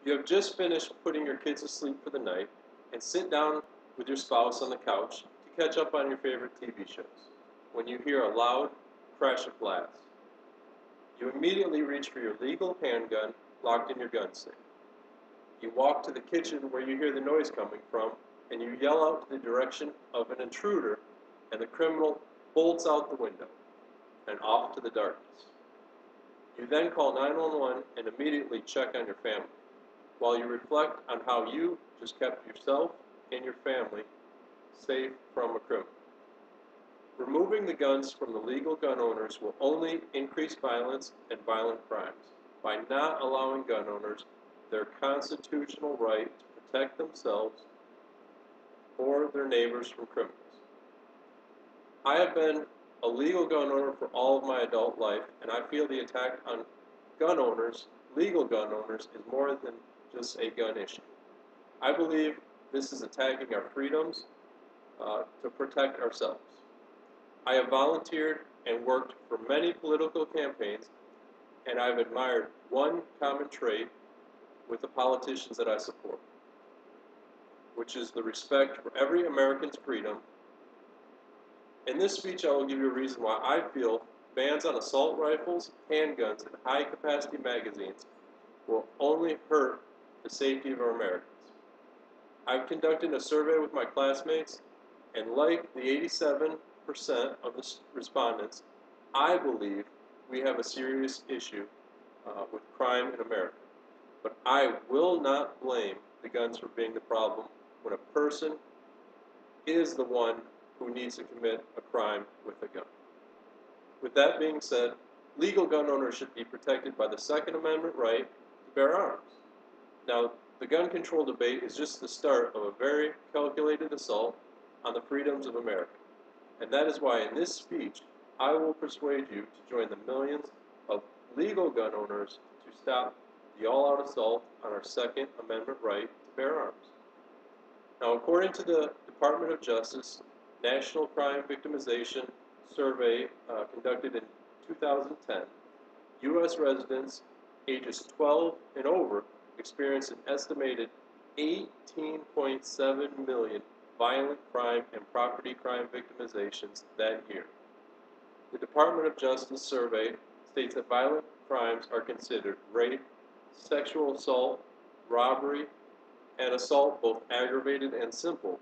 You have just finished putting your kids to sleep for the night and sit down with your spouse on the couch to catch up on your favorite TV shows when you hear a loud crash of glass. You immediately reach for your legal handgun locked in your gun safe. You walk to the kitchen where you hear the noise coming from and you yell out to the direction of an intruder, and the criminal bolts out the window and off to the darkness. You then call 911 and immediately check on your family, while you reflect on how you just kept yourself and your family safe from a criminal. Removing the guns from the legal gun owners will only increase violence and violent crimes by not allowing gun owners their constitutional right to protect themselves or their neighbors from criminals. I have been a legal gun owner for all of my adult life, and I feel the attack on gun owners, legal gun owners, is more than just a gun issue. I believe this is attacking our freedoms to protect ourselves. I have volunteered and worked for many political campaigns, and I've admired one common trait with the politicians that I support, which is the respect for every American's freedom. In this speech, I will give you a reason why I feel bans on assault rifles, handguns, and high-capacity magazines will only hurt the safety of our Americans. I've conducted a survey with my classmates, and like the 87% of the respondents, I believe we have a serious issue with crime in America. But I will not blame the guns for being the problem when a person is the one who needs to commit a crime with a gun. With that being said, legal gun owners should be protected by the Second Amendment right to bear arms. Now, the gun control debate is just the start of a very calculated assault on the freedoms of America. And that is why in this speech, I will persuade you to join the millions of legal gun owners to stop the all-out assault on our Second Amendment right to bear arms. Now, according to the Department of Justice National Crime Victimization Survey conducted in 2010, U.S. residents ages 12 and over experienced an estimated 18.7 million violent crime and property crime victimizations that year. The Department of Justice survey states that violent crimes are considered rape, sexual assault, robbery, and assault both aggravated and simple.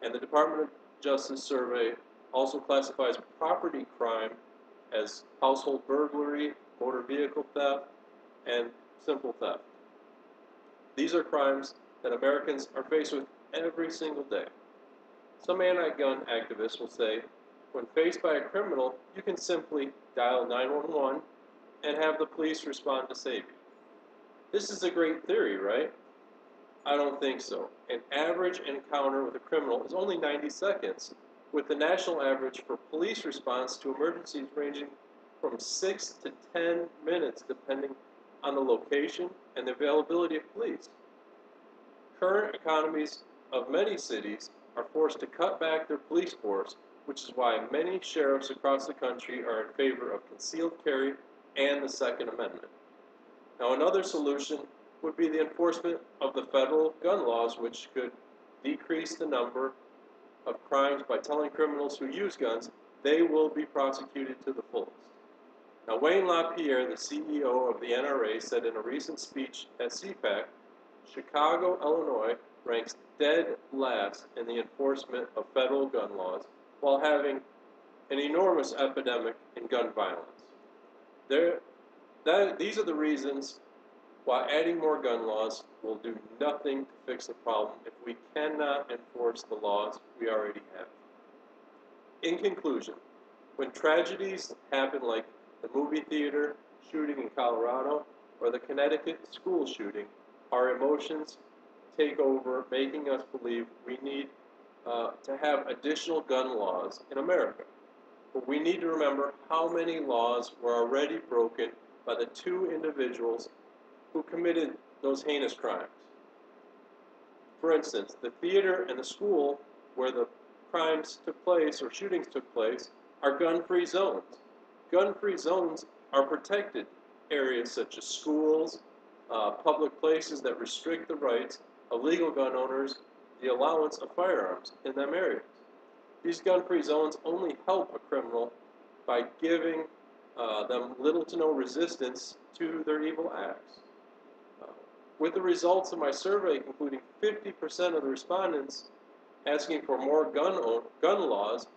And the Department of Justice survey also classifies property crime as household burglary, motor vehicle theft, and simple theft. These are crimes that Americans are faced with every single day. Some anti-gun activists will say, when faced by a criminal, you can simply dial 911 and have the police respond to save you. This is a great theory, right? I don't think so. An average encounter with a criminal is only 90 seconds, with the national average for police response to emergencies ranging from 6 to 10 minutes depending on the location and the availability of police. Current economies of many cities are forced to cut back their police force, which is why many sheriffs across the country are in favor of concealed carry and the Second Amendment. Now, another solution would be the enforcement of the federal gun laws, which could decrease the number of crimes by telling criminals who use guns they will be prosecuted to the fullest. Now, Wayne LaPierre, the CEO of the NRA, said in a recent speech at CPAC, Chicago, Illinois ranks dead last in the enforcement of federal gun laws while having an enormous epidemic in gun violence. These are the reasons why adding more gun laws will do nothing to fix the problem if we cannot enforce the laws we already have. In conclusion, when tragedies happen like the movie theater shooting in Colorado or the Connecticut school shooting, our emotions take over, making us believe we need to have additional gun laws in America. But we need to remember how many laws were already broken by the two individuals who committed those heinous crimes. For instance, the theater and the school where the crimes took place or shootings took place are gun-free zones. Gun-free zones are protected areas such as schools, public places that restrict the rights of legal gun owners, the allowance of firearms in them areas. These gun-free zones only help a criminal by giving them little to no resistance to their evil acts. Uh, with the results of my survey concluding 50% of the respondents asking for more gun laws,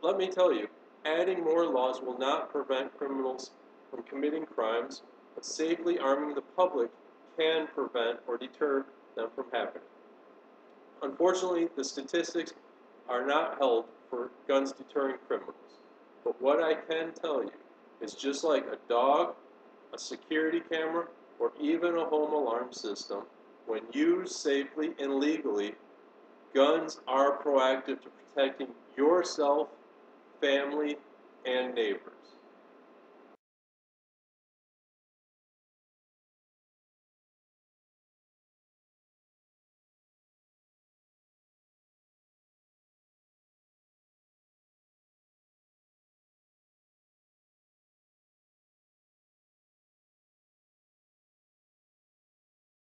let me tell you, adding more laws will not prevent criminals from committing crimes, but safely arming the public can prevent or deter them from happening. Unfortunately, the statistics are not held for guns deterring criminals. But what I can tell you is just like a dog, a security camera, or even a home alarm system, when used safely and legally, guns are proactive to protecting yourself, family, and neighbors.